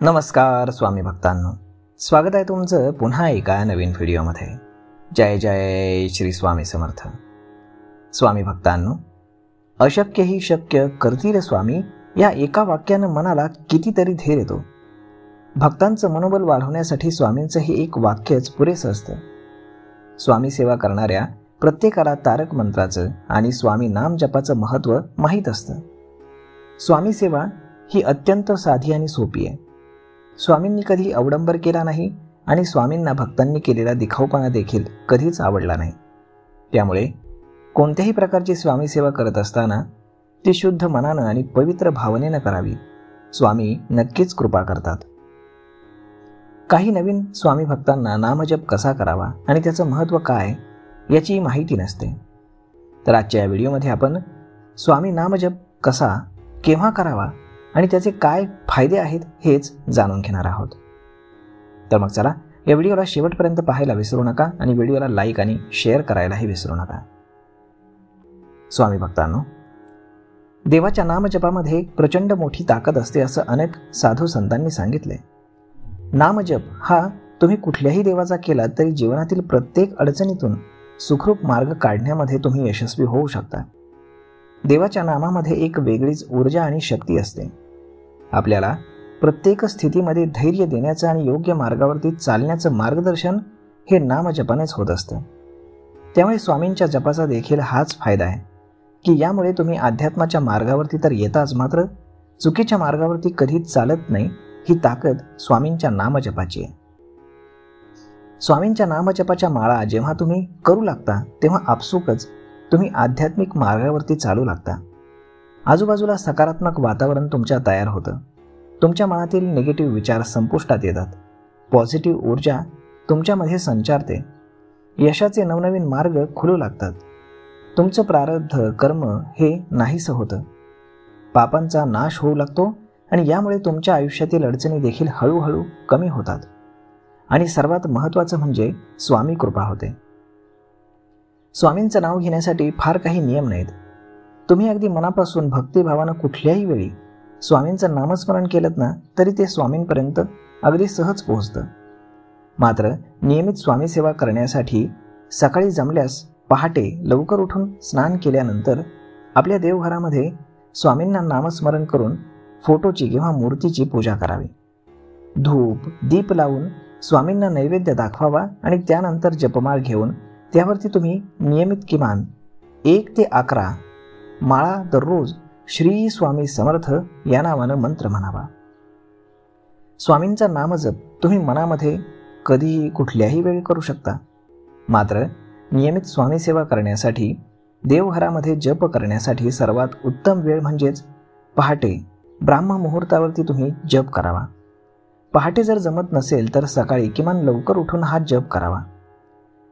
नमस्कार स्वामी भक्तांनो, स्वागत आहे तुमचं पुन्हा एका नवीन व्हिडिओमध्ये। जय जय श्री स्वामी समर्थ। स्वामी भक्तांनो, अशक्य ही शक्य करतील स्वामी या एका वाक्यानं मनाला कितीतरी धीर येतो। भक्तांचं मनोबल वाढवण्यासाठी स्वामींचं हे एक वाक्यच पुरेसं असतं। स्वामी सेवा करणाऱ्या प्रत्येकाला तारक मंत्राचं आणि स्वामी नाम जपाचं महत्त्व माहीत असतं। स्वामी सेवा ही अत्यंत साधी आणि सोपी आहे। स्वामींनी कधी अवडंबर केला नाही आणि स्वामींना भक्तांनी केलेला दिखाऊपणा देखील कधीच आवडला नाही। त्यामुळे कोणत्याही प्रकारची स्वामी सेवा करत असताना ती शुद्ध मनानं आणि पवित्र भावनेनं करावी। स्वामी नक्कीच कृपा करतात। काही नवीन स्वामी भक्तांना नामजप कसा करावा आणि त्याचं महत्त्व काय याची माहिती नसते। तर आजच्या या व्हिडिओमध्ये आपण स्वामी नामजप कसा, केव्हा करावा आणि त्याचे काय फायदे आहेत हेच जाणून घेणार आहोत। तर मग चला या व्हिडिओला शेवटपर्यंत पाहायला विसरू नका आणि व्हिडिओला लाईक आणि शेअर करायलाही विसरू नका। स्वामी भक्तांनो, देवाच्या नामजपामध्ये प्रचंड मोठी ताकद असते असं अनेक साधू संतांनी सांगितले। नामजप हा तुम्ही कुठल्याही देवाचा केला तरी जीवनातील प्रत्येक अडचणीतून सुखरूप मार्ग काढण्यामध्ये तुम्ही यशस्वी होऊ शकता। देवाच्या नामामध्ये एक वेगळीच ऊर्जा आणि शक्ती असते। आपल्याला प्रत्येक स्थितीमध्ये धैर्य देण्याचं आणि योग्य मार्गावरती चालण्याचं मार्गदर्शन हे नामजपानेच होत असतं। त्यामुळे स्वामींच्या जपाचा देखील हाच फायदा आहे की यामुळे तुम्ही अध्यात्माच्या मार्गावरती तर येताच, मात्र चुकीच्या मार्गावरती कधीच चालत नाही। ही ताकद स्वामींच्या नामजपाची आहे। स्वामींच्या नामजपाच्या माळा जेव्हा तुम्ही करू लागता तेव्हा आपसुकच तुम्ही आध्यात्मिक मार्गावरती चालू लागता। आजूबाजूला सकारात्मक वातावरण तुमच्या तयार होतं। तुमच्या मनातील निगेटिव्ह विचार संपुष्टात येतात। पॉझिटिव्ह ऊर्जा तुमच्यामध्ये संचारते। यशाचे नवनवीन मार्ग खुलू लागतात। तुमचं प्रारब्ध कर्म हे नाहीसं होतं। पापांचा नाश होऊ लागतो आणि यामुळे तुमच्या आयुष्यातील अडचणी देखील हळूहळू कमी होतात। आणि सर्वात महत्त्वाचं म्हणजे स्वामी कृपा होते। स्वामींचं नाव घेण्यासाठी फार काही नियम नाहीत। तुम्ही अगदी मनापासून भक्तिभावानं कुठल्याही वेळी स्वामींचं नामस्मरण केलं ना तरी ते स्वामींपर्यंत अगदी सहज पोहोचतं। मात्र नियमित स्वामी सेवा करण्यासाठी सकाळी जमल्यास पहाटे लवकर उठून स्नान केल्यानंतर आपल्या देवघरामध्ये स्वामींना नामस्मरण करून फोटोची किंवा मूर्तीची पूजा करावी। धूप दीप लावून स्वामींना नैवेद्य दाखवावा आणि त्यानंतर जपमाळ घेऊन त्यावरती तुम्ही नियमित किमान 1 ते 11 माळा दररोज श्री स्वामी समर्थ या नावानं मंत्र म्हणावा। स्वामींचा नामजप तुम्ही मनामध्ये कधीही कुठल्याही वेळी करू शकता। मात्र नियमित स्वामी सेवा करण्यासाठी देवघरामध्ये जप करण्यासाठी सर्वात उत्तम वेळ म्हणजेच पहाटे ब्राह्म मुहूर्तावरती तुम्ही जप करावा। पहाटे जर जमत नसेल तर सकाळी किमान लवकर उठून हा जप करावा।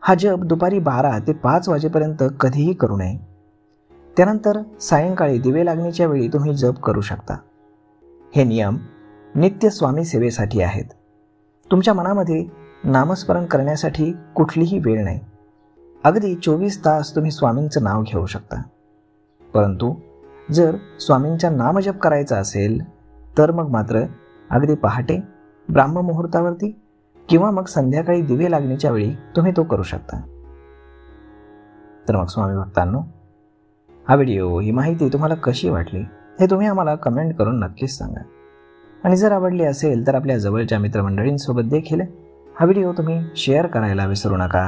हा जप दुपारी 12 ते 5 वाजेपर्यंत कधीही करू नये। त्यानंतर सायंकाळी दिवे लागण्याच्या वेळी तुम्ही जप करू शकता। हे नियम नित्य स्वामी सेवेसाठी आहेत। तुमच्या मनामध्ये नामस्मरण करण्यासाठी कुठलीही वेळ नाही। अगदी 24 तास तुम्ही स्वामींचं नाव घेऊ शकता। परंतु जर स्वामींचा नामजप करायचा असेल तर मग मात्र अगदी पहाटे ब्राह्म मुहूर्तावरती किंवा मग संध्याकाळी दिवे लागण्याच्या वेळी तुम्ही तो करू शकता। तर मग स्वामी भक्तांनो, हा व्हिडिओ, ही माहिती तुम्हाला कशी वाटली हे तुम्ही आम्हाला कमेंट करून नक्कीच सांगा। आणि जर आवडली असेल तर आपल्या जवळच्या मित्रमंडळींसोबत देखील हा व्हिडिओ तुम्ही शेअर करायला विसरू नका।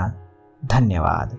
धन्यवाद।